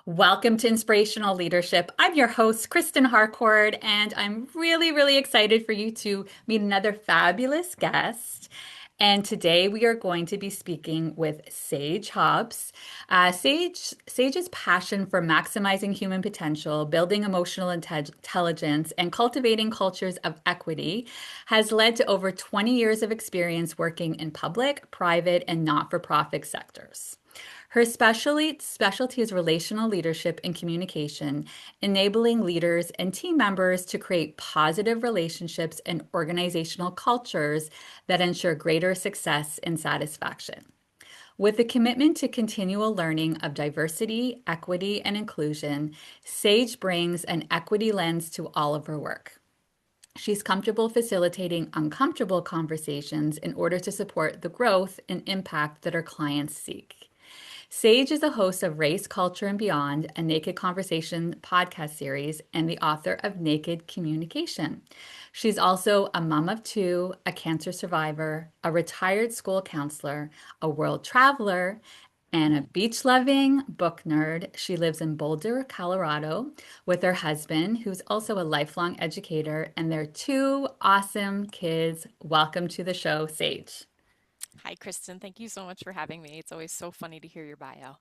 Welcome to Inspirational Leadership. I'm your host, Kristen Harcourt, and I'm really, really excited for you to meet another fabulous guest. And today we are going to be speaking with Sage Hobbs. Sage's passion for maximizing human potential, building emotional intelligence, and cultivating cultures of equity has led to over 20 years of experience working in public, private, and not-for-profit sectors. Her specialty is relational leadership and communication, enabling leaders and team members to create positive relationships and organizational cultures that ensure greater success and satisfaction. With a commitment to continual learning of diversity, equity, and inclusion, Sage brings an equity lens to all of her work. She's comfortable facilitating uncomfortable conversations in order to support the growth and impact that her clients seek. Sage is a host of Race, Culture, and Beyond, a Naked Conversation podcast series, and the author of Naked Communication. She's also a mom of two, a cancer survivor, a retired school counselor, a world traveler, and a beach loving book nerd. She lives in Boulder, Colorado, with her husband, who's also a lifelong educator, and their two awesome kids. Welcome to the show, Sage. Hi, Kristen. Thank you so much for having me. It's always so funny to hear your bio.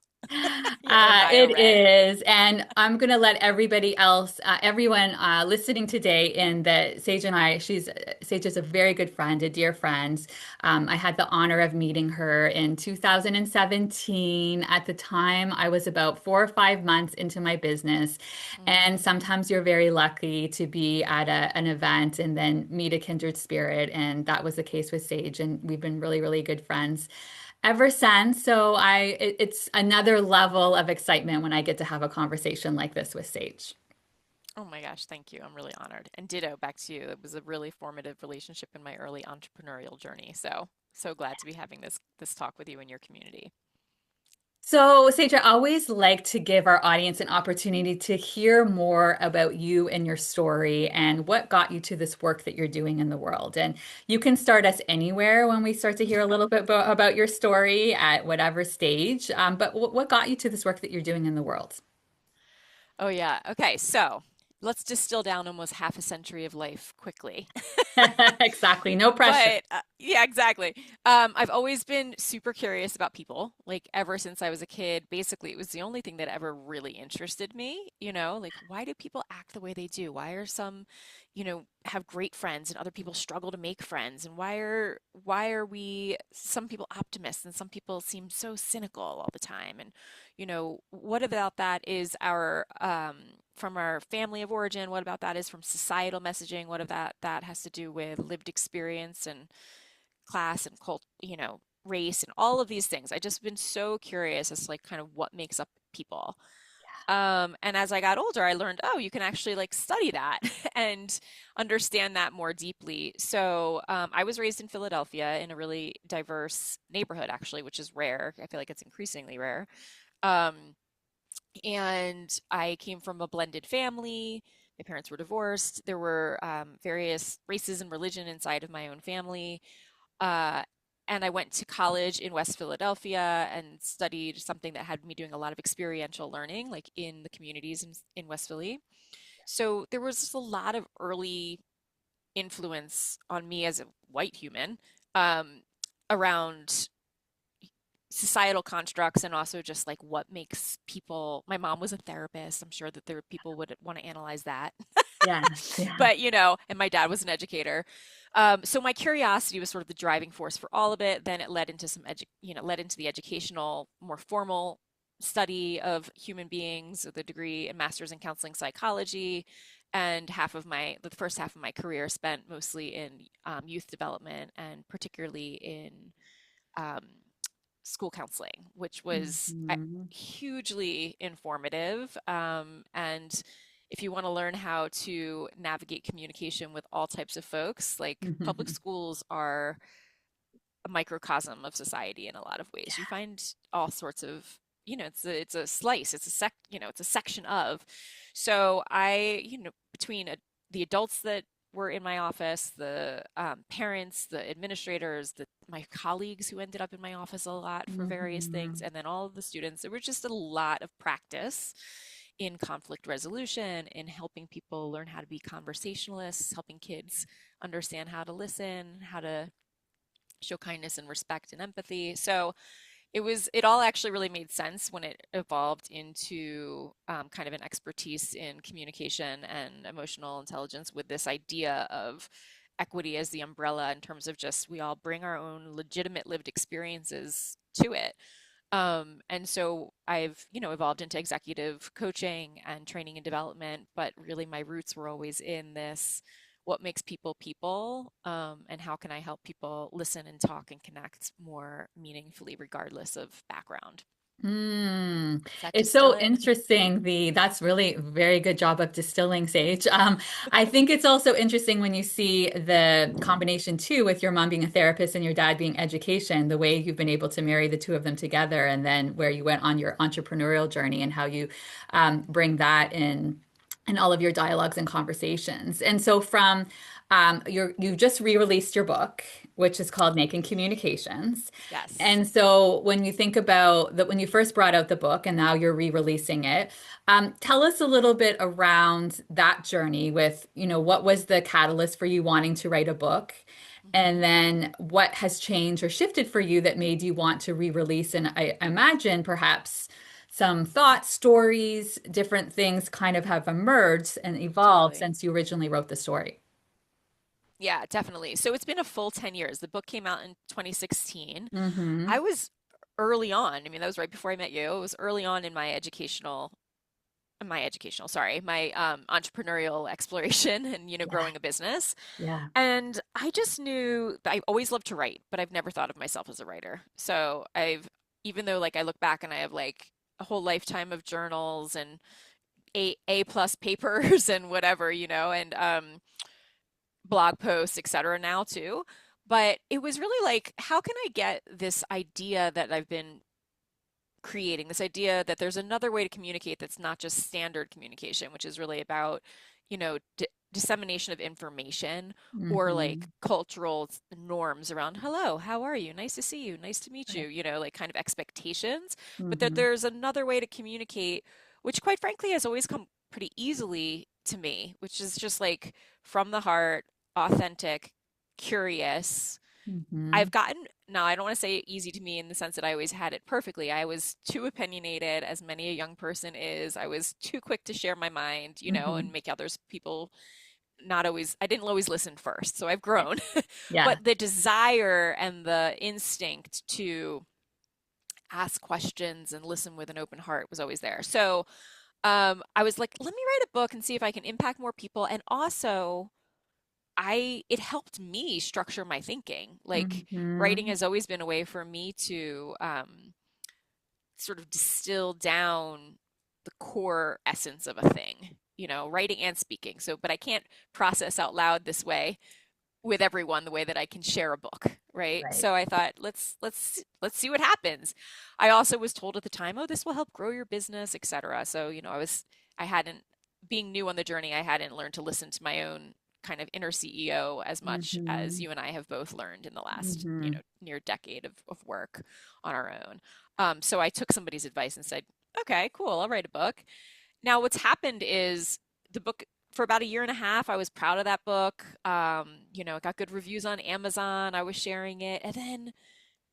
Your bio It read. is. And I'm going to let everybody else, everyone listening today in that Sage and I, Sage is a very good friend, a dear friend. I had the honor of meeting her in 2017. At the time, I was about 4 or 5 months into my business. And Mm. sometimes you're very lucky to be at an event and then meet a kindred spirit. And that was the case with Sage. And we've been really, really good friends ever since. So it's another level of excitement when I get to have a conversation like this with Sage. Oh my gosh, thank you. I'm really honored. And ditto back to you. It was a really formative relationship in my early entrepreneurial journey. So glad to be having this talk with you and your community. So, Sage, I always like to give our audience an opportunity to hear more about you and your story and what got you to this work that you're doing in the world. And you can start us anywhere when we start to hear a little bit about your story at whatever stage. But what got you to this work that you're doing in the world? Oh yeah. Okay, so let's distill down almost half a century of life quickly. Exactly. No pressure. But yeah, exactly. I've always been super curious about people, like ever since I was a kid. Basically, it was the only thing that ever really interested me, like why do people act the way they do? Why are some, have great friends and other people struggle to make friends? And why are we some people optimists and some people seem so cynical all the time? And what about that is our from our family of origin? What about that is from societal messaging? What of that has to do with lived experience and class and race and all of these things? I just been so curious as to like kind of what makes up people. And as I got older, I learned, oh, you can actually like study that and understand that more deeply. So I was raised in Philadelphia in a really diverse neighborhood, actually, which is rare. I feel like it's increasingly rare. Um, and I came from a blended family. My parents were divorced. There were various races and religion inside of my own family. Uh, and I went to college in West Philadelphia and studied something that had me doing a lot of experiential learning, like in the communities in West Philly. So there was just a lot of early influence on me as a white human um, around societal constructs and also just like what makes people. My mom was a therapist. I'm sure that there people would want to analyze that. Yes. Yeah. But and my dad was an educator. So my curiosity was sort of the driving force for all of it. Then it led into led into the educational, more formal study of human beings, the degree and master's in counseling psychology. And the first half of my career spent mostly in youth development and particularly in um, school counseling, which was Mhm. hugely informative. And if you want to learn how to navigate communication with all types of folks, like public schools are a microcosm of society in a lot of ways. You find all sorts of, it's a slice, it's a section of. So between the adults that were in my office, the parents, the administrators, my colleagues who ended up in my office a lot for various things, Mhm. and then all of the students. There was just a lot of practice in conflict resolution, in helping people learn how to be conversationalists, helping kids understand how to listen, how to show kindness and respect and empathy. So it all actually really made sense when it evolved into kind of an expertise in communication and emotional intelligence, with this idea of equity as the umbrella, in terms of just we all bring our own legitimate lived experiences to it. And so I've, evolved into executive coaching and training and development, but really my roots were always in this: what makes people people, and how can I help people listen and talk and connect more meaningfully, regardless of background. Mm. Does that It's distill so it? interesting. That's really a very good job of distilling, Sage. I think it's also interesting when you see the combination too, with your mom being a therapist and your dad being education, the way you've been able to marry the two of them together, and then where you went on your entrepreneurial journey and how you bring that in all of your dialogues and conversations. And so from you just re-released your book, which is called Making Communications. Yes. And so when you think about that, when you first brought out the book and now you're re-releasing it, tell us a little bit around that journey with, what was the catalyst for you wanting to write a book? And Mhm. then what has changed or shifted for you that made you want to re-release? And I imagine perhaps some thoughts, stories, different things kind of have emerged and evolved Totally. since you originally wrote the story. Yeah, definitely. So it's been a full 10 years. The book came out in 2016. Mm-hmm. I was early on. I mean, that was right before I met you. It was early on in sorry, my entrepreneurial exploration and, Yeah. growing a business. Yeah. And I just knew that I always loved to write, but I've never thought of myself as a writer. So even though like I look back and I have like a whole lifetime of journals and A plus papers and whatever, and blog posts, etc. now too. But it was really like, how can I get this idea that I've been creating, this idea that there's another way to communicate that's not just standard communication, which is really about, dissemination of information, or Mm-hmm. like cultural norms around hello, how are you? Nice to see you. Nice to meet you, Right. like kind of expectations, but that Mm-hmm. there's another way to communicate, which quite frankly has always come pretty easily to me, which is just like from the heart, authentic, curious. Mm-hmm. I've gotten, now I don't want to say easy to me in the sense that I always had it perfectly. I was too opinionated, as many a young person is. I was too quick to share my mind, Mm-hmm. and make others people not always, I didn't always listen first. So I've Right. grown. Yeah. But the desire and the instinct to ask questions and listen with an open heart was always there. So I was like, let me write a book and see if I can impact more people. And also, it helped me structure my thinking. Like, writing Mm-hmm. has always been a way for me to sort of distill down the core essence of a thing, writing and speaking. So, but I can't process out loud this way with everyone the way that I can share a book, right? Right. So I thought, let's see what happens. I also was told at the time, oh, this will help grow your business, etc. So, I hadn't, being new on the journey, I hadn't learned to listen to my own kind of inner CEO as much as Mm-hmm. you and I have both learned in the last, Mm-hmm. near decade of work on our own. So I took somebody's advice and said, okay, cool, I'll write a book. Now, what's happened is the book, for about a year and a half, I was proud of that book. It got good reviews on Amazon. I was sharing it. And then,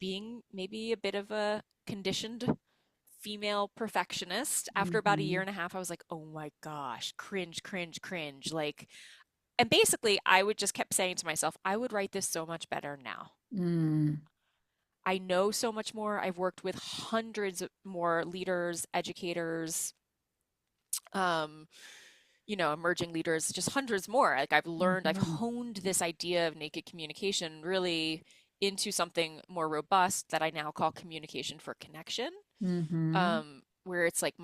being maybe a bit of a conditioned female perfectionist, after about a year Mm-hmm. and a half, I was like, oh my gosh, cringe, cringe, cringe. Like, and basically, I would just kept saying to myself, I would write this so much better now. Mm. I know so much more. I've worked with hundreds more leaders, educators, um, emerging leaders, just hundreds more. Like, I've Mm-hmm. honed this idea of naked communication really into something more robust that I now call communication for connection. Mm-hmm. Where it's like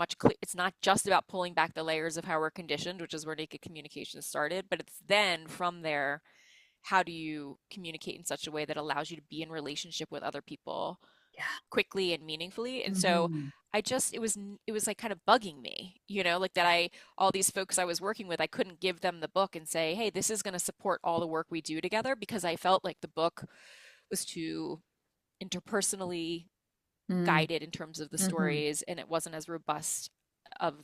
it's not just about pulling back the layers of how we're conditioned, which is where naked communication started, but it's then from there, how do you communicate in such a way that allows you to be in relationship with other people quickly and meaningfully. And so Hmm. it was like kind of bugging me, like that all these folks I was working with, I couldn't give them the book and say, hey, this is going to support all the work we do together, because I felt like the book was too interpersonally Mm-hmm. guided in terms of the Mm-hmm. stories, and it wasn't as robust of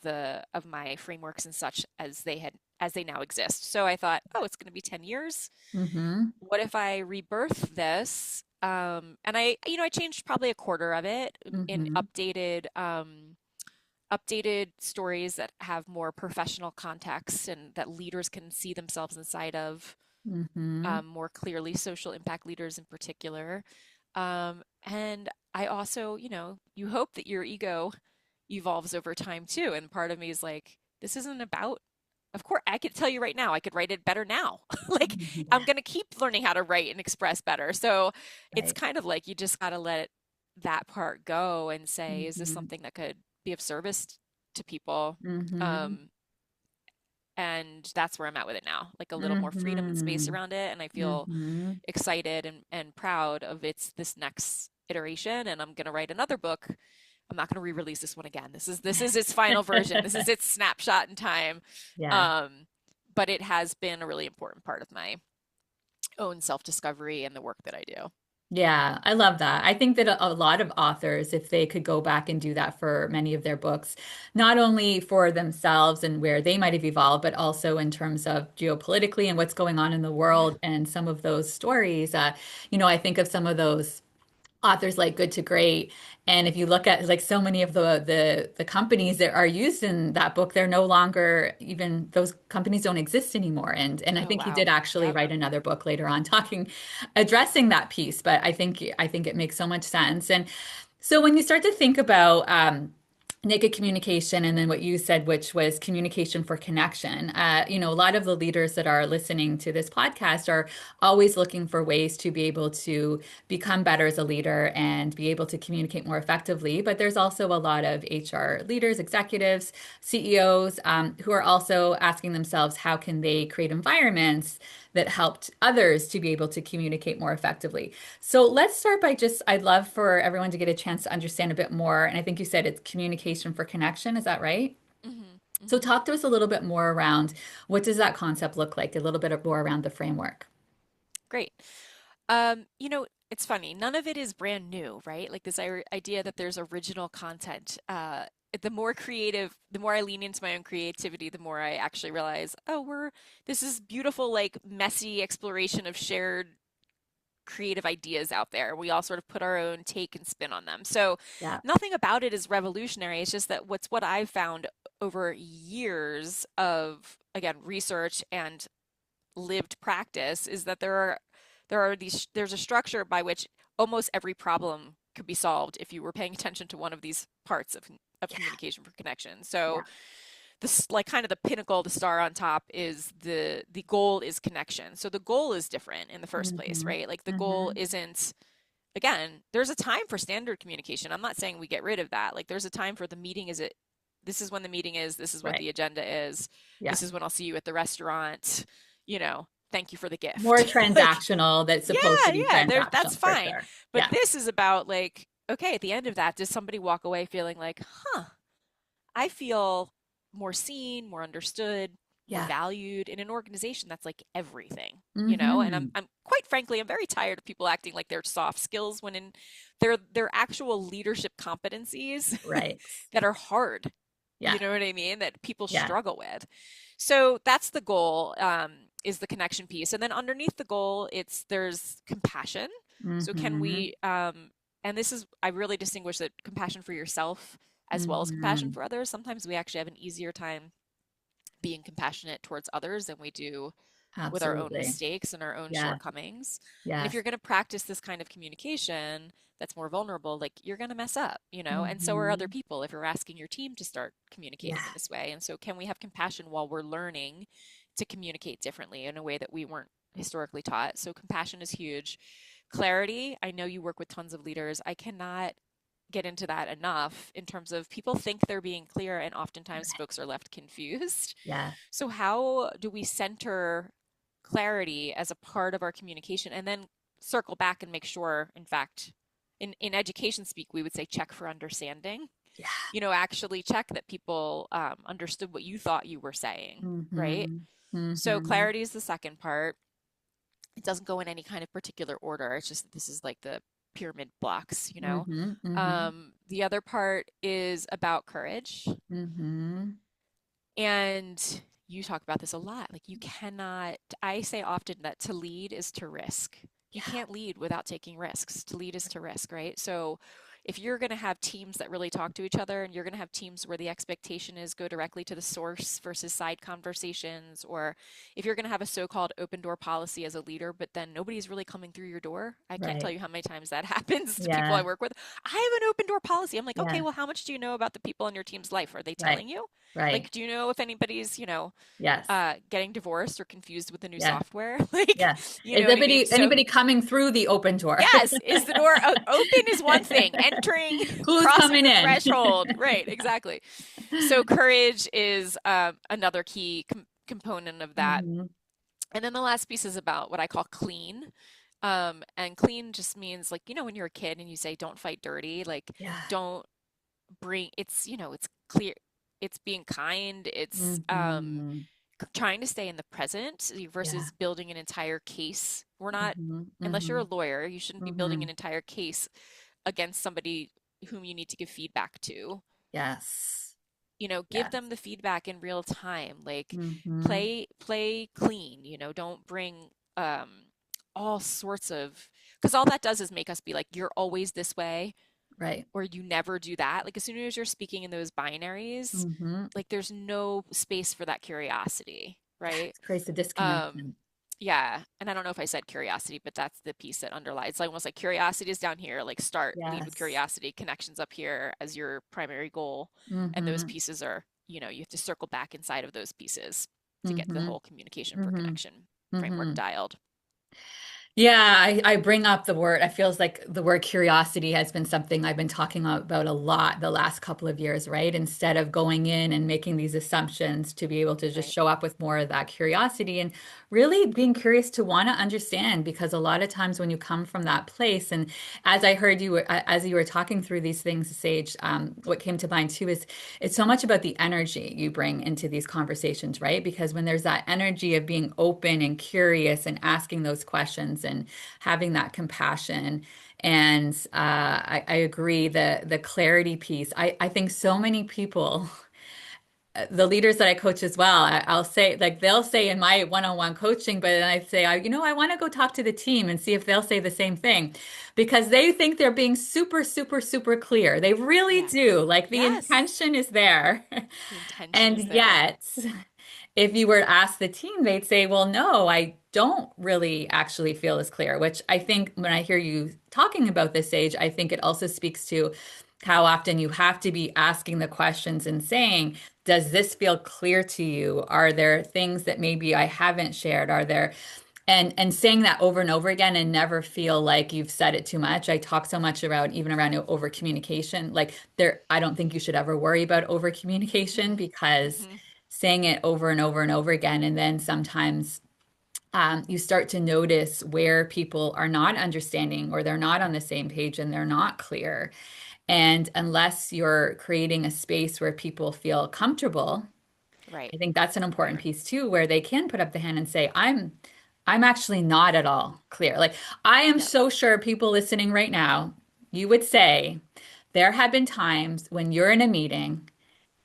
my frameworks and such as they now exist. So I thought, oh, it's going to be 10 years. Mm-hmm. What if I rebirth this? And I changed probably a quarter of it in Mm-hmm. updated stories that have more professional context and that leaders can see themselves inside of, Mm-hmm. more clearly, social impact leaders in particular. And I also, you hope that your ego evolves over time too. And part of me is like, this isn't about, of course, I could tell you right now, I could write it better now. Like, I'm Yeah. going to keep learning how to write and express better. So it's Right. kind of like you just got to let that part go and say, is this Mm-hmm. something that could be of service to people? Mm-hmm. Um, and that's where I'm at with it now, like a little more freedom and space Mm-hmm. around it. And I feel Mm-hmm. excited and proud of its this next iteration. And I'm going to write another book. I'm not going to re-release this one again. This is its final version. This is its snapshot in time. Yeah. Um, but it has been a really important part of my own self-discovery and the work that I do. Yeah, I love that. I think that a lot of authors, if they could go back and do that for many of their books, not only for themselves and where they might have evolved, but also in terms of geopolitically and what's going on in the Yeah. world and some of those stories. I think of some of those authors like Good to Great. And if you look at like so many of the companies that are used in that book, they're no longer, even those companies don't exist anymore. And I Oh, think he did wow. actually Yep. write another book later on addressing that piece. But I think it makes so much sense. And so when you start to think about naked communication and then what you said, which was communication for connection, a lot of the leaders that are listening to this podcast are always looking for ways to be able to become better as a leader and be able to communicate more effectively. But there's also a lot of HR leaders, executives, CEOs who are also asking themselves, how can they create environments that helped others to be able to communicate more effectively? So let's start by I'd love for everyone to get a chance to understand a bit more. And I think you said it's communication for connection. Is that right? Hmm. So Hmm. talk to us a little bit more around what does that concept look like? A little bit more around the framework. Great. It's funny. None of it is brand new, right? Like this idea that there's original content. The more creative, the more I lean into my own creativity, the more I actually realize, oh, this is beautiful, like messy exploration of shared creative ideas out there. We all sort of put our own take and spin on them. So Yeah. nothing about it is revolutionary. It's just that what I've found over years of, again, research and lived practice is that there's a structure by which almost every problem could be solved if you were paying attention to one of these parts of Yeah. communication for connection. So Yeah. this, like, kind of the pinnacle, the star on top, is the goal is connection. So the goal is different in the first place, Mm-hmm. right? Like the goal Mm-hmm. isn't, again, there's a time for standard communication. I'm not saying we get rid of that. Like there's a time for the meeting is it this is when the meeting is, this is what Right. the agenda is, Yeah. this is when I'll see you at the restaurant, thank you for the More gift. Like, transactional that's yeah, supposed to be that's transactional for fine. sure. But Yeah. this is about, like, okay, at the end of that, does somebody walk away feeling like, huh, I feel more seen, more understood, more Yeah. valued in an organization that's like everything. And Mm-hmm. I'm quite frankly, I'm very tired of people acting like they're soft skills when they're actual leadership competencies Right. that are hard. Yeah. You know what I mean? That people Yeah. struggle with. So that's the goal, is the connection piece. And then underneath the goal, there's compassion. So can Mm-hmm. we, and this is, I really distinguish that compassion for yourself as well as compassion Mm-hmm. for others. Sometimes we actually have an easier time being compassionate towards others than we do with our own Absolutely. mistakes and our own Yeah. shortcomings. And if Yes. you're going to practice this kind of communication that's more vulnerable, like, you're going to mess up, and so are other Mm-hmm. people if you're asking your team to start Yeah. communicating in this way. And so, can we have compassion while we're learning to communicate differently in a way that we weren't historically taught? So, compassion is huge. Clarity, I know you work with tons of leaders. I cannot get into that enough in terms of people think they're being clear, and oftentimes folks are left confused. Yeah. So, how do we center clarity as a part of our communication and then circle back and make sure, in fact, in education speak, we would say check for understanding. Yeah. Actually check that people understood what you thought you were saying, right? Mm-hmm. So Mm-hmm. clarity is the second part. It doesn't go in any kind of particular order. It's just this is like the pyramid blocks. Mm-hmm. Mm-hmm. The other part is about courage. Mm-hmm. And you talk about this a lot. Like you cannot, I say often that to lead is to risk. You Yeah. can't lead without taking risks. To lead is to risk, right? So if you're going to have teams that really talk to each other and you're going to have teams where the expectation is go directly to the source versus side conversations, or if you're going to have a so-called open door policy as a leader, but then nobody's really coming through your door, I can't tell Right. you how many times that happens to people I Yeah. work with. I have an open door policy. I'm like, okay, Yeah. well, how much do you know about the people in your team's life? Are they Right. telling you? Right. Like, do you know if anybody's, Yes. getting divorced or confused with the new Yeah. software? Like, Yeah. you Is know what I mean? So, anybody coming through the open door? yes, is the door open is one thing. Entering, Who's crossing coming the in? threshold. Right, exactly. So courage is another key component of that. Hmm. And then the last piece is about what I call clean. And clean just means like, when you're a kid and you say, don't fight dirty, like, Yeah. don't bring, it's clear, it's being kind, it's Hmm. trying to stay in the present Yeah. versus building an entire case. We're not, Hmm. unless you're a Hmm. lawyer, you shouldn't be building Hmm. an entire case against somebody whom you need to give feedback to. Yes. Give Yes. them the feedback in real time. Like Hmm. play clean, don't bring um all sorts of, because all that does is make us be like, you're always this way Right. or you never do that. Like as soon as you're speaking in those binaries, Hmm. like there's no space for that curiosity, Yeah. right? It creates a Um, disconnection. yeah, and I don't know if I said curiosity, but that's the piece that underlies. It's like almost like curiosity is down here, like lead with Yes. curiosity, connections up here as your primary goal, and those Hmm. pieces are, you have to circle back inside of those pieces to get the Hmm. whole communication for Hmm. connection framework Hmm. dialed. Yeah, I bring up the word. I feels like the word curiosity has been something I've been talking about a lot the last couple of years, right? Instead of going in and making these assumptions, to be able to just Right, show up with more of that curiosity and really being curious to want to understand. Because a lot of times when you come from that place, and as I heard you, as you were talking through these things, Sage, what came to mind too is it's so much about the energy you bring into these conversations, right? Because when there's that energy of being open and curious and asking those questions and having that compassion. And I agree the clarity piece. I think so many people, the leaders that I coach as well, I'll say like they'll say in my one-on-one coaching, but then I say, I want to go talk to the team and see if they'll say the same thing because they think they're being super, super, super clear. They really yes, do. Like the yes, intention is there. the intention And is there. yet, if you were to ask the team, they'd say, well, no, I don't really actually feel as clear, which I think when I hear you talking about this Sage, I think it also speaks to how often you have to be asking the questions and saying, does this feel clear to you? Are there things that maybe I haven't shared? Are there and saying that over and over again and never feel like you've said it too much. I talk so much about even around over communication. Like there, I don't think you should ever worry about over communication Hmm. because Hmm. saying it over and over and over again, and then sometimes you start to notice where people are not understanding or they're not on the same page and they're not clear. And unless you're creating a space where people feel comfortable, Right, I think that's an right. important piece too, where they can put up the hand and say, I'm actually not at all clear. Like I am Yep, so sure people listening right now, you would say there have been times when you're in a meeting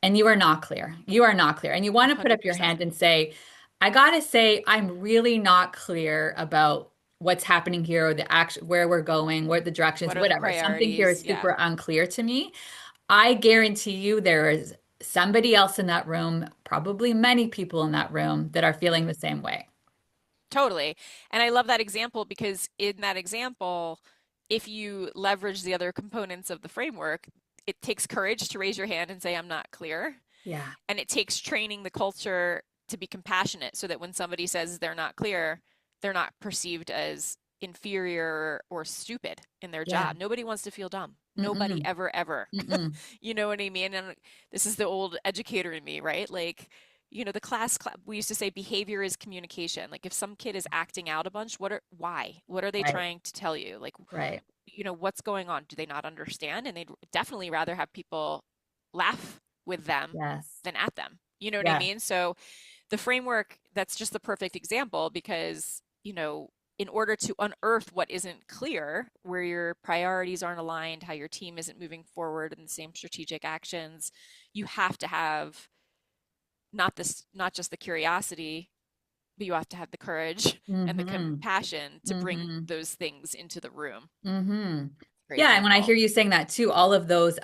and you are not clear. You are not clear. And you want to put up your 100%. hand and say, I gotta say, I'm really not clear about what's happening here or the action, where we're going, what the directions, What are the whatever. Something here priorities? is Yeah. super unclear to me. I guarantee you there is somebody else in that room, probably many people in that room that are feeling the same way. Totally. And I love that example because in that example, if you leverage the other components of the framework, it takes courage to raise your hand and say, I'm not clear. Yeah. And it takes training the culture to be compassionate so that when somebody says they're not clear, they're not perceived as inferior or stupid in their Yeah. job. Nobody wants to feel dumb. Nobody Mm-mm. ever, ever. Mm-mm. You know what I mean? And this is the old educator in me, right? Like, the we used to say behavior is communication. Like if some kid is acting out a bunch, why? What are they Right. trying to tell you? Like, Right. what's going on? Do they not understand? And they'd definitely rather have people laugh with them Yes. than at them. You know what I Yeah. mean? So the framework, that's just the perfect example because, in order to unearth what isn't clear, where your priorities aren't aligned, how your team isn't moving forward in the same strategic actions, you have to have not just the curiosity, but you have to have the courage and the Mm-hmm. compassion to bring Mm-hmm. those things into the room. Mm-hmm. Great Yeah, and when I hear example. you saying that too, all of those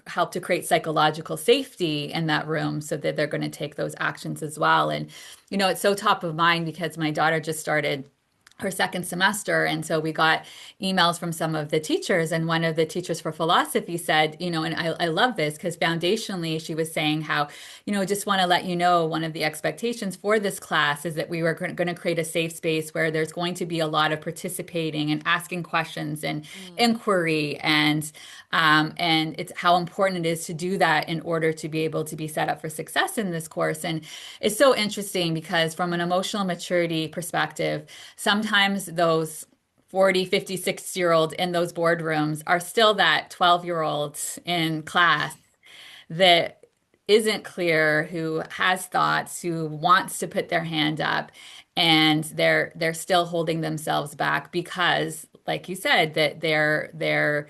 help to create psychological safety in that room so that they're going to take those actions as well. And, it's so top of mind because my daughter just started her second semester. And so we got emails from some of the teachers. And one of the teachers for philosophy said, and I love this because foundationally, she was saying how, just want to let you know one of the expectations for this class is that we were going to create a safe space where there's going to be a lot of participating and asking questions and Mm, inquiry and it's how important it is to do that in order to be able to be set up for success in this course. And it's so interesting because from an emotional maturity perspective, sometimes those 40, 50, 60-year-old in those boardrooms are still that 12-year-old in class that isn't clear, who has thoughts, who wants to put their hand up, and they're still holding themselves back because, like you said, that they're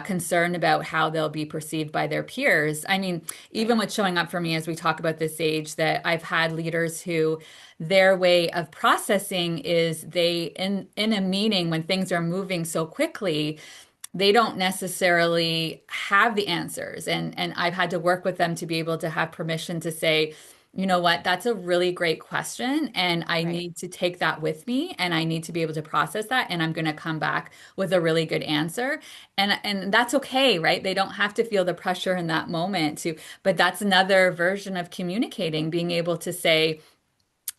concerned about how they'll be perceived by their peers. I mean, even right, with showing up for me as we talk about this age, that I've had leaders who their way of processing is they in a meeting when things are moving so quickly, they don't necessarily have the answers. And I've had to work with them to be able to have permission to say, you know what, that's a really great question. And I right, need to take that with me and I need to be able to process that. And I'm going to come back with a really good answer. And that's okay, right? They don't have to feel the pressure in that moment to, but that's another version of communicating, being able to say,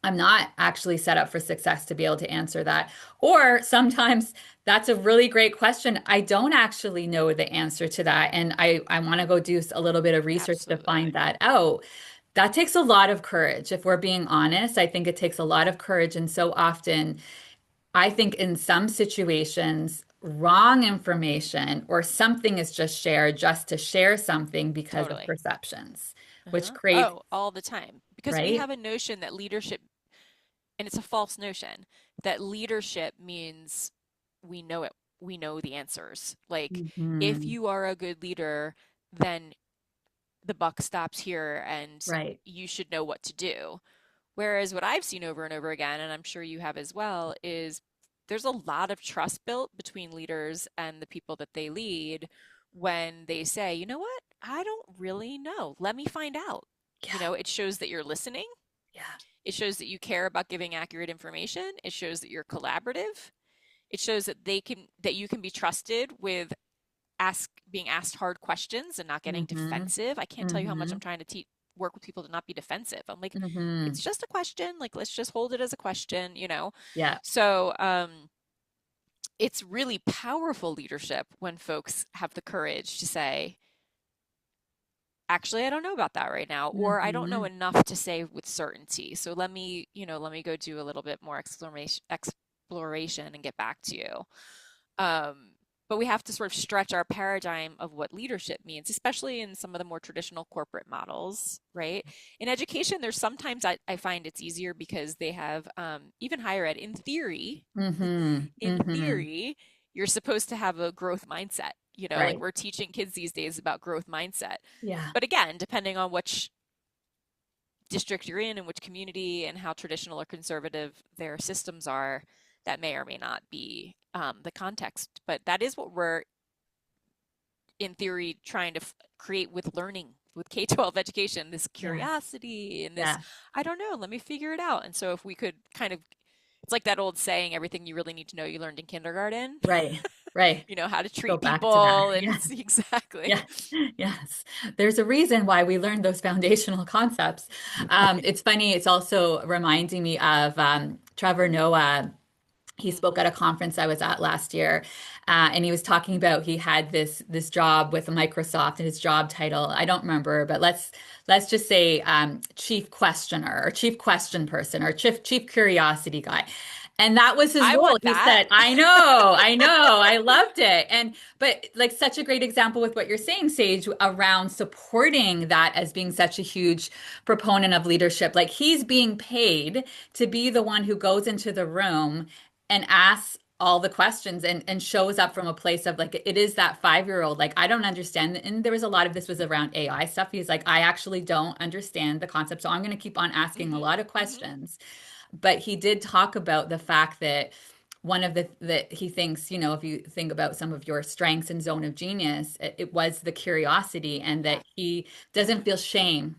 I'm not actually set up for success to be able to answer that. Or sometimes that's a really great question. I don't actually know the answer to that. And I want to go do a little bit of research to find absolutely. that out. That takes a lot of courage. If we're being honest, I think it takes a lot of courage. And so often, I think in some situations, wrong information or something is just shared just to share something because of Totally. perceptions, which Uh-huh. creates, Oh, all the time. Because we right? have a notion that leadership, and it's a false notion, that leadership means we know it, we know the answers. Like, if Hmm. you are a good leader, then the buck stops here and Right. you should know what to do. Whereas what I've seen over and over again, and I'm sure you have as well, is there's a lot of trust built between leaders and the people that they lead when they say, you know what, I don't really know. Let me find out. Yeah. It shows that you're listening. Yeah. It shows that you care about giving accurate information. It shows that you're collaborative. It shows that you can be trusted with being asked hard questions and not getting Mm-hmm. defensive. I can't tell you how much Mm-hmm. I'm trying to work with people to not be defensive. I'm like, Mm-hmm. it's just a question. Like, let's just hold it as a question. Yeah. So, it's really powerful leadership when folks have the courage to say, actually, I don't know about that right now, or I don't know Mm-hmm. enough to say with certainty. So let me go do a little bit more exploration and get back to you. Um, but we have to sort of stretch our paradigm of what leadership means, especially in some of the more traditional corporate models, right? In education, there's sometimes I find it's easier because they have even higher ed Mm-hmm. in Mm-hmm. theory, you're supposed to have a growth mindset. Like Right. we're teaching kids these days about growth mindset. Yeah. But again, depending on which district you're in and which community and how traditional or conservative their systems are, that may or may not be the context. But that is what we're, in theory, trying to create with learning, with K-12 education, this Yeah. curiosity and this, Yeah. I don't know, let me figure it out. And so if we could kind of, it's like that old saying, everything you really need to know you learned in kindergarten. Right. Right. How to Go treat back to that. people and Yeah. exactly. Yeah. Yes. There's a reason why we learned those foundational concepts. Right. It's funny. It's also reminding me of Trevor Noah. He Mm, spoke at a conference I was at last year, and he was talking about he had this job with Microsoft, and his job title I don't remember, but let's just say chief questioner or chief question person or chief curiosity guy. And that was his I role. want He that. said, I know, I loved it. And, but like such a great example with what you're saying, Sage, around supporting that as being such a huge proponent of leadership. Like he's being paid to be the one who goes into the room and asks all the questions and shows up from a place of like, it is that 5 year old. Like, I don't understand. And there was a lot of this was around AI stuff. He's like, I actually don't understand the concept. So I'm going to keep on asking a Hmm. lot of Hmm. questions. But he did talk about the fact that one of the that he thinks, if you think about some of your strengths and zone of genius, it was the curiosity, and Yeah. that he doesn't feel shame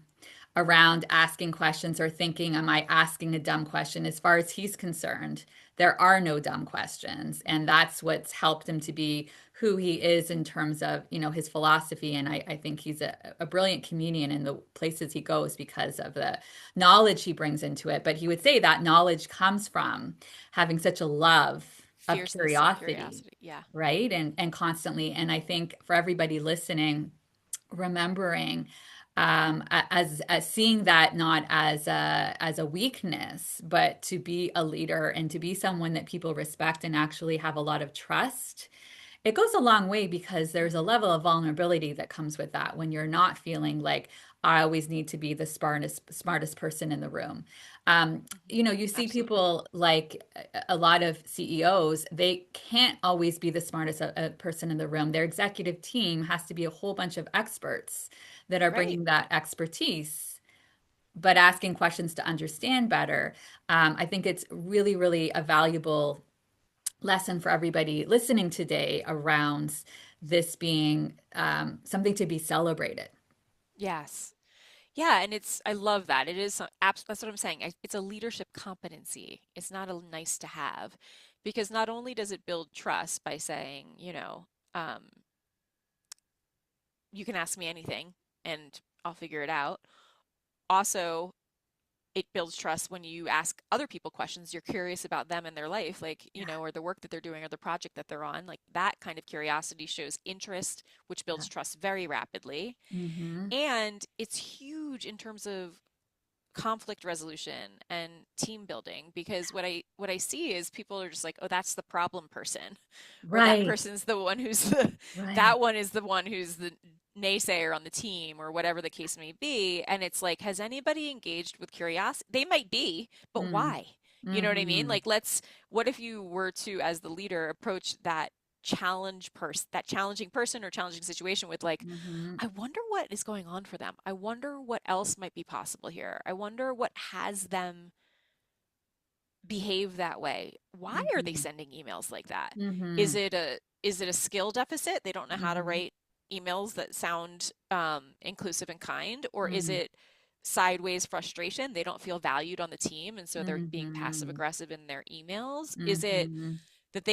around asking questions or thinking, am I asking a dumb question? As far as he's concerned, there are no dumb questions. And that's what's helped him to be who he is in terms of, his philosophy. And I think he's a brilliant comedian in the places he goes because of the knowledge he brings into it. But he would say that knowledge comes from having such a love of Fierceness and curiosity, curiosity. Yeah. right? And constantly. And I think for everybody listening, remembering as seeing that not as a weakness, but to be a leader and to be someone that people respect and actually have a lot of trust. It goes a long way because there's a Hmm. level of vulnerability that comes with that when you're not feeling like I always need to be the smartest person in the room. Hmm. You see Absolutely. people like a lot of CEOs, they can't always be the smartest person in the room. Their executive team has to be a whole bunch of experts that are Right. bringing that expertise, but asking questions to understand better. I think it's really, really a valuable lesson for everybody listening today around this being something to be celebrated. Yes. Yeah, and I love that. It is, that's what I'm saying. It's a leadership competency. It's not a nice to have, because not only does it build trust by saying, um, you can ask me anything and I'll figure it out. Also, it builds trust when you ask other people questions. You're curious about them and their life, like, or the work that they're doing or the project that they're on. Like that kind of curiosity shows interest, which builds trust very rapidly. Mm-hmm. And it's huge in terms of conflict resolution and team building, because what I see is people are just like, oh, that's the problem person, or that Right, person's the one who's right. that one is the one who's the naysayer on the team, or whatever the case may be. And it's like, has anybody engaged with curiosity? They might be, but Mm. why? You know what I mean? Mm-hmm. Like, what if you were to, as the leader, approach that challenging person or challenging situation with like, Mm-hmm. I wonder what is going on for them. I wonder what else might be possible here. I wonder what has them behave that way. Why are they Mm-hmm. sending emails like that? Mm-hmm. Is it a skill deficit? They don't know how to Mm-hmm. write emails that sound inclusive and kind, or is Mm-hmm. it sideways frustration? They don't feel valued on the team, and so they're being passive Mm-hmm. aggressive in their emails. Is it Mm-hmm. that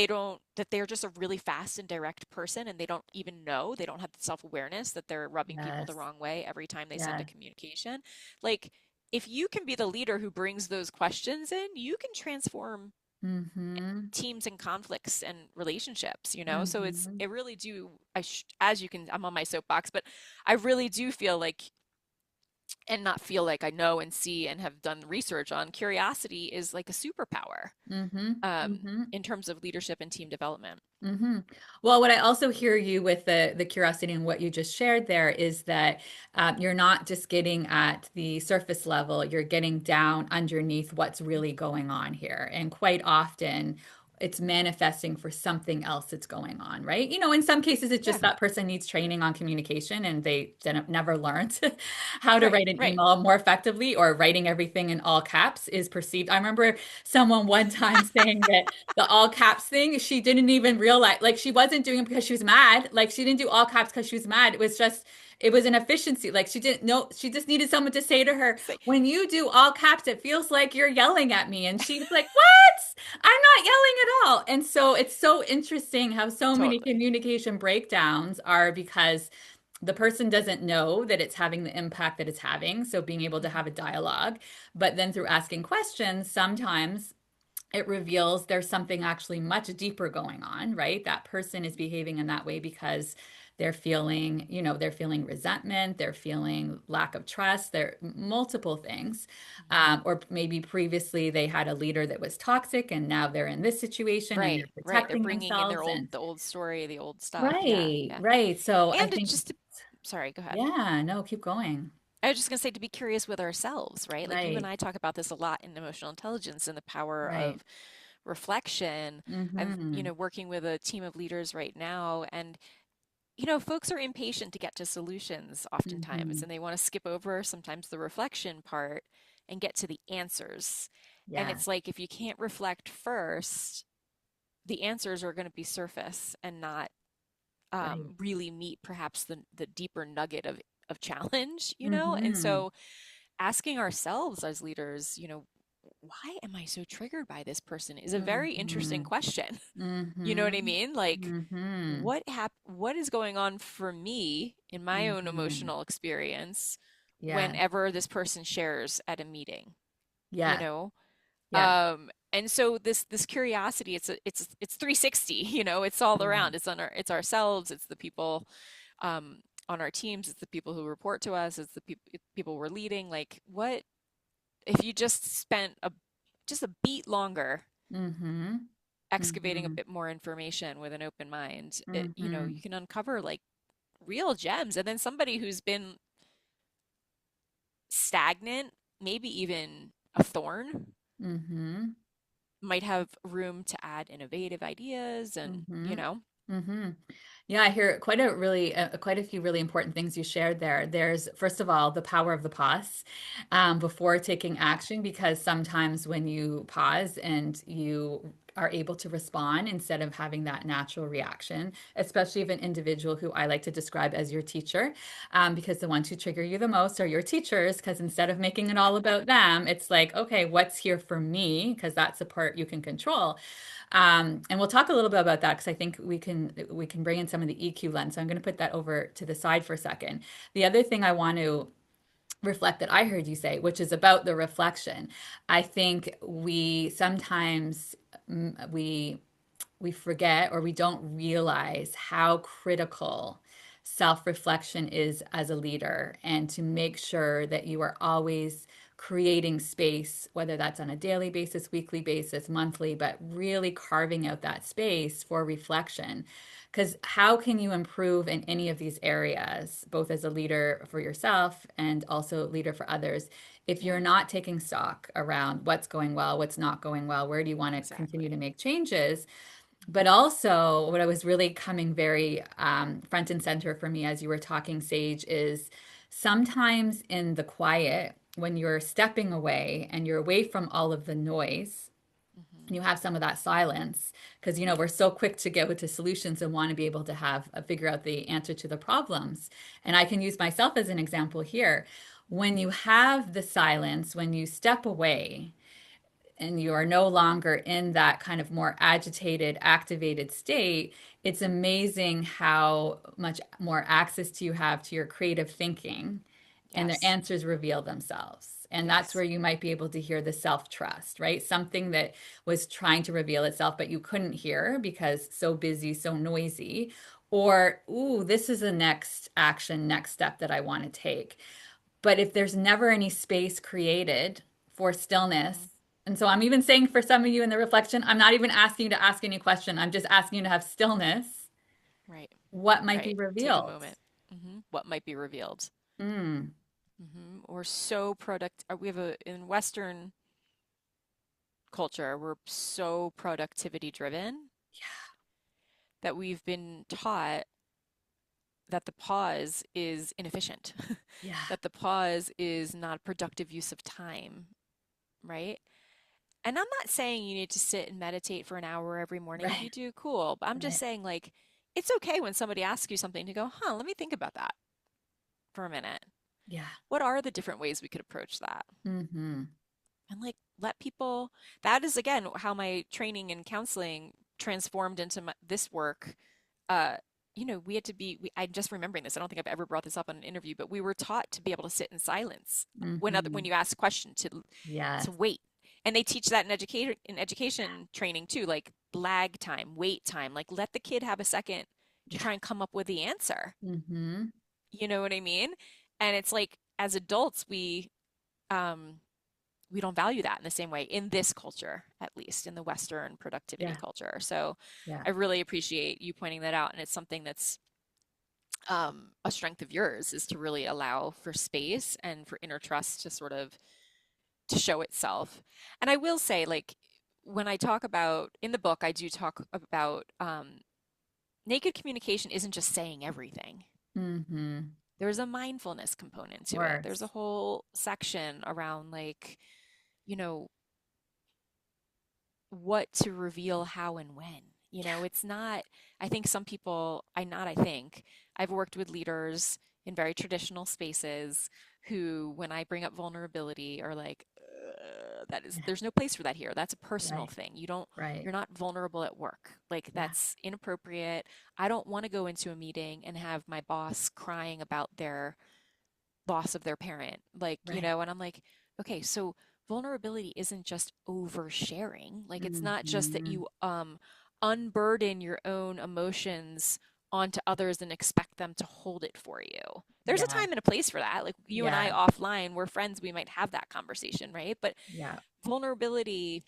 they're just a really fast and direct person, and they don't even know, they don't have the self-awareness that they're rubbing people the Yes, wrong way every time they send a yes. communication? Like, if you can be the leader who brings those questions in, you can transform Mm-hmm. teams and conflicts and relationships. So Mm-hmm. it really do, as you can, I'm on my soapbox, but I really do feel like, and not feel like, I know and see and have done research on, curiosity is like a superpower, Mm-hmm. Mm-hmm. in terms of leadership and team development. Hmm. Well, what I also hear you with the curiosity and what you just shared there is that you're not just getting at the surface level, you're getting down underneath what's really going on here. And quite often, it's manifesting for something else that's going on, right? In some cases, it's Yeah. just that person needs training on communication and they didn't, never learned how to Right, write an right. email more effectively, or writing everything in all caps is perceived. I remember someone one time saying that the all caps thing, she didn't even realize, like she wasn't doing it because she was mad. Like she didn't do all caps because she was mad. It was an efficiency. Like she didn't know, she just needed someone to say to her, Say, when you do all caps, it feels like you're yelling at me. And she's like, what? I'm not yelling at all. And so it's so interesting how so many totally. communication breakdowns are because the person doesn't know that it's having the impact that it's having. So being able to have Hmm. a dialogue, but then through asking questions, sometimes it reveals there's something actually much deeper going on, right? That person is behaving in that way because they're feeling, they're feeling resentment, they're feeling lack of trust, there are multiple things. Mhm. Or maybe previously they had a leader that was toxic and now they're in this situation and they're Right, right. They're protecting bringing in themselves and the old story, the old stuff. Yeah, right, yeah. right. So I And think, sorry, go ahead. yeah, no, keep going. I was just gonna say to be curious with ourselves, right? Like you and Right, I talk about this a lot in emotional intelligence and the power right. of reflection. Mm-hmm. Working with a team of leaders right now, and folks are impatient to get to solutions oftentimes, Mm-hmm. and they want to skip over sometimes the reflection part and get to the answers. And Yeah, it's like if you can't reflect first, the answers are going to be surface and not right. really meet perhaps the deeper nugget of challenge, And Mm-hmm. so asking ourselves as leaders, why am I so triggered by this person is a very interesting Mm-hmm. question. You know what I Mm-hmm. mean? Like Mm-hmm. what is going on for me in my own Mm-hmm. emotional experience Yeah. whenever this person shares at a meeting, you Yeah. know? Yeah. And so this curiosity, it's 360, it's all Yeah. around. It's ourselves, it's the people on our teams, it's the people who report to us, it's the people we're leading. Like what if you just spent just a beat longer Mm-hmm. excavating a Mm-hmm. bit more information with an open mind, Mm-hmm. you can uncover like real gems. And then somebody who's been stagnant, maybe even a thorn, Mm-hmm. might have room to add innovative ideas and, Mm-hmm. Mm-hmm. Yeah, I hear quite a few really important things you shared there. There's, first of all, the power of the pause before taking action, because sometimes when you pause and you are able to respond instead of having that natural reaction, especially if an individual who I like to describe as your teacher, because the ones who trigger you the most are your teachers, because instead of making it all about them, it's like, okay, what's here for me? Because that's the part you can control. And we'll talk a little bit about that because I think we can bring in some of the EQ lens. So I'm going to put that over to the side for a second. The other thing I want to reflect that I heard you say, which is about the reflection. I think we sometimes we forget or we don't realize how critical self-reflection is as a leader, and to make sure that you are always creating space, whether that's on a daily basis, weekly basis, monthly, but really carving out that space for reflection. Because how can you improve in any of these areas, both as a leader for yourself and also a leader for others, if you're Yeah, not taking stock around what's going well, what's not going well, where do you want to continue to exactly. make changes? But Hmm. also, what I was really coming very front and center for me as you were talking, Sage, is sometimes in the quiet, when you're stepping away and you're away from all of the noise, Hmm. and you have some of that silence, because we're so quick to go to solutions and want to be able to have figure out the answer to the problems. And I can use myself as an example here. When you have the silence, when you step away, and you are no longer in that kind of more agitated, activated state, it's amazing how much more access you have to your creative thinking, and the Yes. answers reveal themselves. And that's where Yes. you might be able to hear the self trust, right? Something that was trying to reveal itself, but you couldn't hear because so busy, so noisy. Or, ooh, this is the next action, next step that I want to take. But if there's never any space created for stillness, Hmm. and so I'm even saying for some of you in the reflection, I'm not even asking you to ask any question. I'm just asking you to have stillness. Right. What might be Right. Take a revealed? moment. What might be revealed? Mm, We're so we have in Western culture, we're so productivity driven that we've been taught that the pause is inefficient, yeah, that the pause is not a productive use of time, right? And I'm not saying you need to sit and meditate for an hour every morning. If right, you do, cool. But I'm just right, saying, like, it's okay when somebody asks you something to go, huh, let me think about that for a minute. yeah. What are the different ways we could approach that? Mm-hmm. And like, let people, that is again how my training and counseling transformed into this work. Uh, we had to I'm just remembering this. I don't think I've ever brought this up on an interview, but we were taught to be able to sit in silence when Mm-hmm. you ask a question to Yes. wait. And they teach that in education training too, like lag time, wait time, like let the kid have a second to Yeah. try and come up with the answer. Mm-hmm. You know what I mean? And it's like as adults, um, we don't value that in the same way in this culture, at least in the Western productivity Yeah. culture. So Yeah. I really appreciate you pointing that out. And it's something that's a strength of yours is to really allow for space and for inner trust to sort of to show itself. And I will say, like, when I talk about in the book, I do talk about naked communication isn't just saying everything. Mm-hmm. There's a mindfulness component Of to it. There's a course. whole section around like, you know, what to reveal how and when. You know, it's not, I think some people, I think, I've worked with leaders in very traditional spaces who, when I bring up vulnerability, are like, that is, Yeah. there's no place for that here. That's a personal Right. thing. Right. You're not vulnerable at work. Like, Yeah. that's inappropriate. I don't want to go into a meeting and have my boss crying about their loss of their parent. Like, Right. and I'm like, okay, so vulnerability isn't just oversharing. Like it's not just that Mm-hmm. you unburden your own emotions onto others and expect them to hold it for you. There's a Yeah. time and a place for that. Like you and I Yeah. offline, we're friends, we might have that conversation, right? But Yeah. vulnerability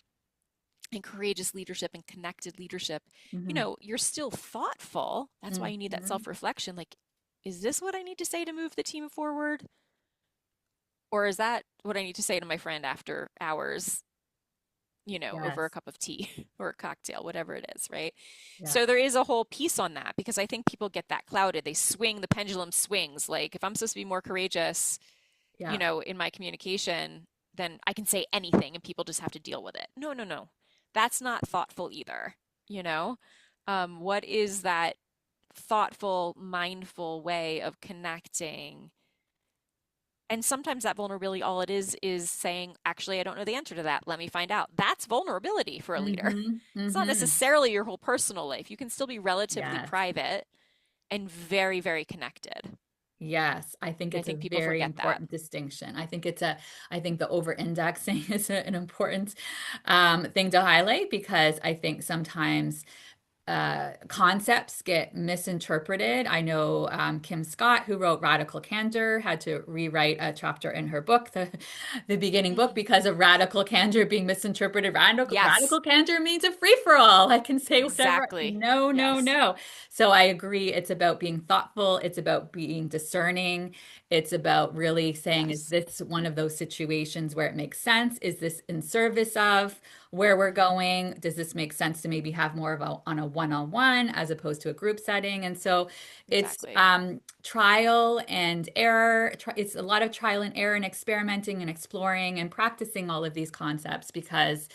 and courageous leadership and connected leadership, Mm-hmm. you're still thoughtful. That's why you need that Mm-hmm. self-reflection. Like, is this what I need to say to move the team forward? Or is that what I need to say to my friend after hours, over a Yes. cup of tea or a cocktail, whatever it is, right? Yeah. So there is a whole piece on that because I think people get that clouded. They swing, the pendulum swings. Like if I'm supposed to be more courageous, Yeah. in my communication, then I can say anything and people just have to deal with it. No, no, no. That's not thoughtful either, you know? What is that thoughtful, mindful way of connecting and sometimes that vulnerability, all it is saying, actually, I don't know the answer to that. Let me find out. That's vulnerability for a leader. Mm-hmm. It's not Mm-hmm. necessarily your whole personal life. You can still be relatively Yes. private and very, very connected. Yes, I think And I it's a think people very forget that. important distinction. I think the over-indexing is an important thing to highlight because I think sometimes concepts get misinterpreted. I know Kim Scott, who wrote Radical Candor, had to rewrite a chapter in her book, the beginning book, Hmm. because of radical candor being misinterpreted. Yes, Radical candor means a free for all. I can say whatever. exactly. No, no, Yes, no. So I agree. It's about being thoughtful. It's about being discerning. It's about really saying, is yes. this one of those situations where it makes sense? Is this in service of where we're Hmm. going? Does this make sense to maybe have more of on a one-on-one as opposed to a group setting? And so it's Exactly. trial and error. It's a lot of trial and error and experimenting and exploring and practicing all of these concepts because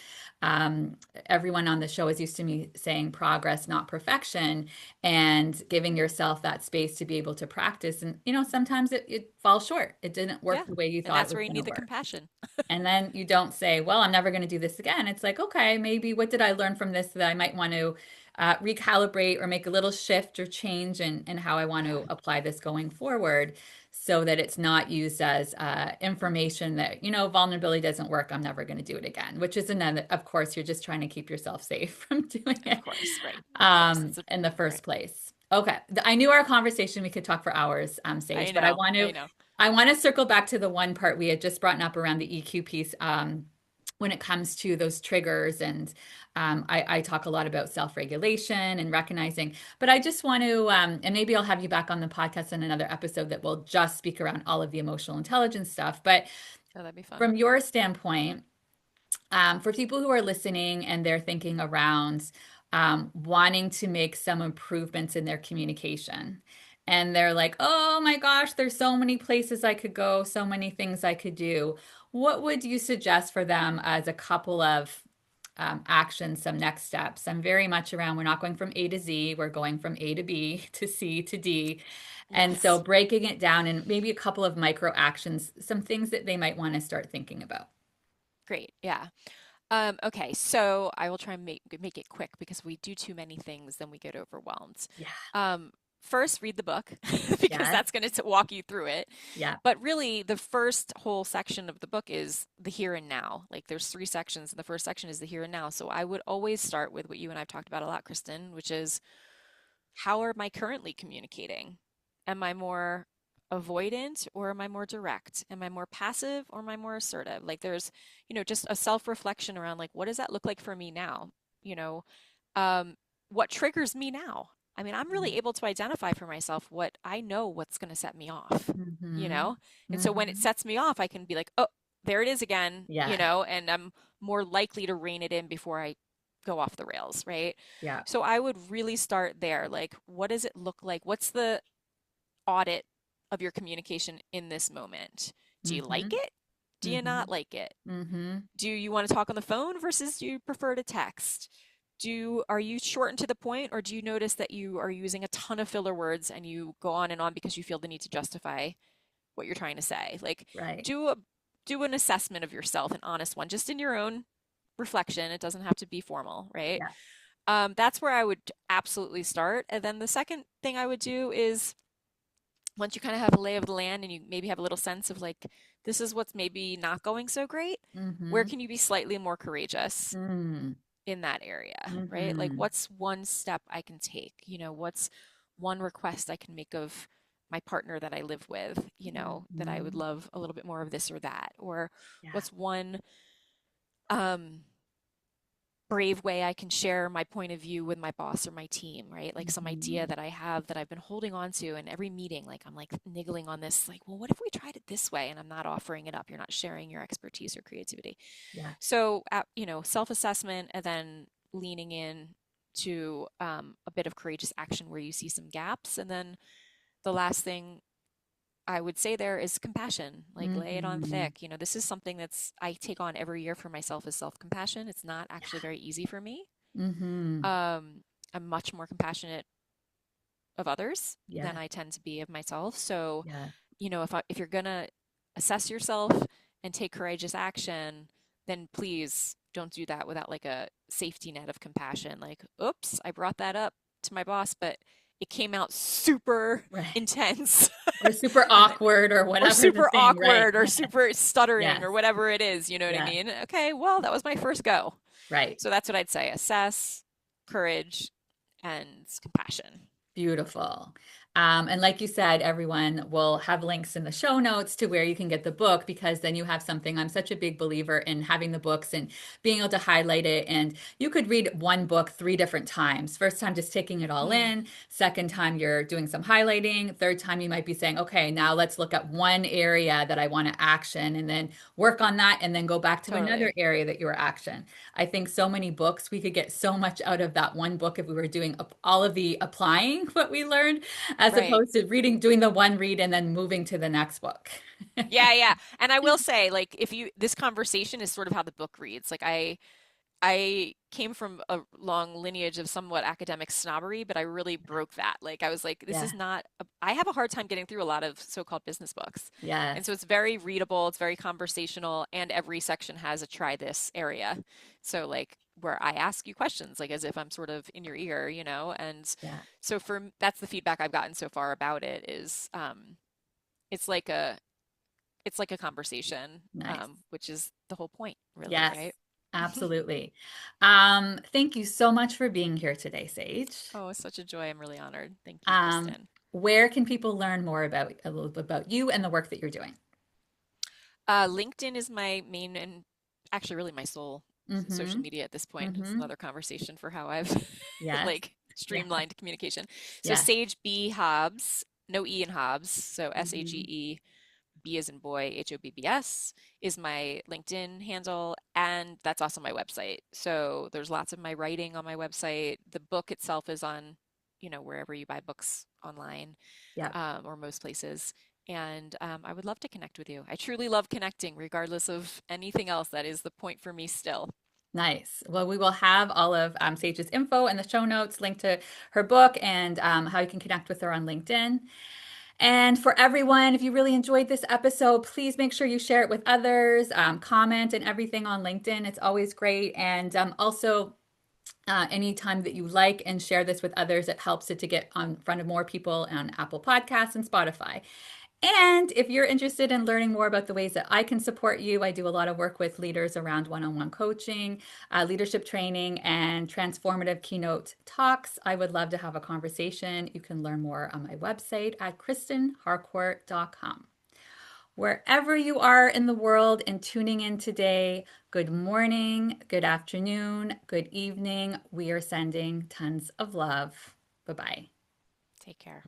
um, everyone on the show is used to me saying progress, not perfection, and giving yourself that space to be able to practice. And, sometimes it falls short. It didn't Yeah. work the way you And thought it that's was where you going to need the work. compassion. And then you don't say, well, I'm never going to do this again. It's like, okay, maybe what did I learn from this that I might want to recalibrate or make a little shift or change in how I want Yeah, to apply this going forward so that it's not used as information that, vulnerability doesn't work. I'm never going to do it again, which is another, of course, you're just trying to keep yourself safe from doing of it course. Right. Of course. It's a, in the right. first place. Okay. I knew our conversation, we could talk for hours, Sage, I but I know. want to I know. I want to circle back to the one part we had just brought up around the EQ piece. When it comes to those triggers, and I talk a lot about self-regulation and recognizing, but I just want to, and maybe I'll have you back on the podcast in another episode that will just speak around all of the emotional intelligence stuff. But Oh, that'd be fun. from your standpoint, for people who are listening and they're thinking around wanting to make some improvements in their communication. And they're like, oh my gosh, there's so many places I could go, so many things I could do. What would you suggest for them as a couple of actions, some next steps? I'm very much around, we're not going from A to Z, we're going from A to B to C to D. And so Yes. breaking it down and maybe a couple of micro actions, some things that they might want to start thinking about. Great. Yeah. Okay, so I will try and make it quick because we do too many things, then we get overwhelmed. Yeah. Um, First, read the book because Yes. that's going to walk you through it. Yeah. But really, the first whole section of the book is the here and now. Like there's three sections, and the first section is the here and now. So I would always start with what you and I've talked about a lot, Kristen, which is how am I currently communicating? Am I more avoidant or am I more direct? Am I more passive or am I more assertive? Like there's, just a self-reflection around like, what does that look like for me now? You know, um, what triggers me now? I mean, I'm really able to identify for myself what I know what's going to set me off, you Mm-hmm. know? And so when it Mm-hmm. sets me off, I can be like, oh, there it is again, Yeah. and I'm more likely to rein it in before I go off the rails, right? Yeah. So I would really start there. Like, what does it look like? What's the audit of your communication in this moment? Do you like Mm-hmm. it? Do you Mm-hmm. not like it? Mm-hmm. Do you want to talk on the phone versus do you prefer to text? Are you short and to the point, or do you notice that you are using a ton of filler words and you go on and on because you feel the need to justify what you're trying to say? Like, Right. do a do an assessment of yourself, an honest one, just in your own reflection. It doesn't have to be formal, right? Yeah. That's where I would absolutely start. And then the second thing I would do is once you kind of have a lay of the land and you maybe have a little sense of like, this is what's maybe not going so great, where Mm-hmm. can you be slightly more courageous Mm-hmm. in that area, right? Like, Mm-hmm. what's one step I can take? What's one request I can make of my partner that I live with, that I would Mm-hmm. love a little bit more of this or that? Or Yeah. what's one um, brave way I can share my point of view with my boss or my team, right? Like some idea Mm-hmm. that I have that I've been holding on to in every meeting, like I'm like niggling on this, like, well, what if we tried it this way? And I'm not offering it up. You're not sharing your expertise or creativity. Yeah. So, self-assessment and then leaning in to a bit of courageous action where you see some gaps. And then the last thing I would say there is compassion, like lay it on Mm-hmm. thick. This is something I take on every year for myself is self-compassion. It's not actually very easy for me. Mm-hmm. I'm much more compassionate of others than Yeah. I tend to be of myself. So, Yeah. if you're gonna assess yourself and take courageous action, then please don't do that without like a safety net of compassion. Like, oops, I brought that up to my boss, but it came out super Right. intense. Or super and awkward or or whatever the super thing, right? awkward or super stuttering Yes. or whatever it is, you know what I Yeah. mean? Okay, well, that was my first go. Right. So that's what I'd say. Assess, courage, and compassion. Beautiful. And like you said, everyone will have links in the show notes to where you can get the book because then you have something. I'm such a big believer in having the books and being able to highlight it. And you could read one book 3 different times. First time, just taking it all Mm, in. Second time, you're doing some highlighting. Third time, you might be saying, okay, now let's look at one area that I want to action and then work on that and then go back to another totally. area that you were action. I think so many books, we could get so much out of that one book if we were doing all of the applying what we learned, as Right. opposed to reading, doing the one read and then moving to the next book. Yeah, yeah. And I will say, like, this conversation is sort of how the book reads. Like, I came from a long lineage of somewhat academic snobbery, but I really broke that. Like, I was like, this Yeah. is not, I have a hard time getting through a lot of so-called business books. And Yes. so it's very readable, it's very conversational, and every section has a try this area. So, like, where I ask you questions, like as if I'm sort of in your ear, And Yeah. so that's the feedback I've gotten so far about it is, it's like a, it's like a conversation, Nice. which is the whole point, really, Yes. right? Absolutely. Thank you so much for being here today, Sage. Oh, it's such a joy. I'm really honored. Thank you, Um, Kristen. where can people learn more about a little bit about you and the work that you're doing? LinkedIn is my main and actually really my sole social Mm-hmm. media at this point. It's Mm-hmm. another conversation for how I've Yes. like Yeah. streamlined communication. So Yeah. Sage B Hobbs, no E in Hobbs, so Mm-hmm. SAGE B as in boy, HOBBS is my LinkedIn handle, and that's also my website. So there's lots of my writing on my website. The book itself is on, wherever you buy books online, Yeah. or most places. And I would love to connect with you. I truly love connecting, regardless of anything else. That is the point for me still. Nice. Well, we will have all of Sage's info in the show notes, link to her book and how you can connect with her on LinkedIn. And for everyone, if you really enjoyed this episode, please make sure you share it with others, comment and everything on LinkedIn. It's always great. And also, anytime that you like and share this with others, it helps it to get on front of more people on Apple Podcasts and Spotify. And if you're interested in learning more about the ways that I can support you, I do a lot of work with leaders around one-on-one coaching, leadership training, and transformative keynote talks. I would love to have a conversation. You can learn more on my website at kristenharcourt.com. Wherever you are in the world and tuning in today, good morning, good afternoon, good evening. We are sending tons of love. Bye bye. Take care.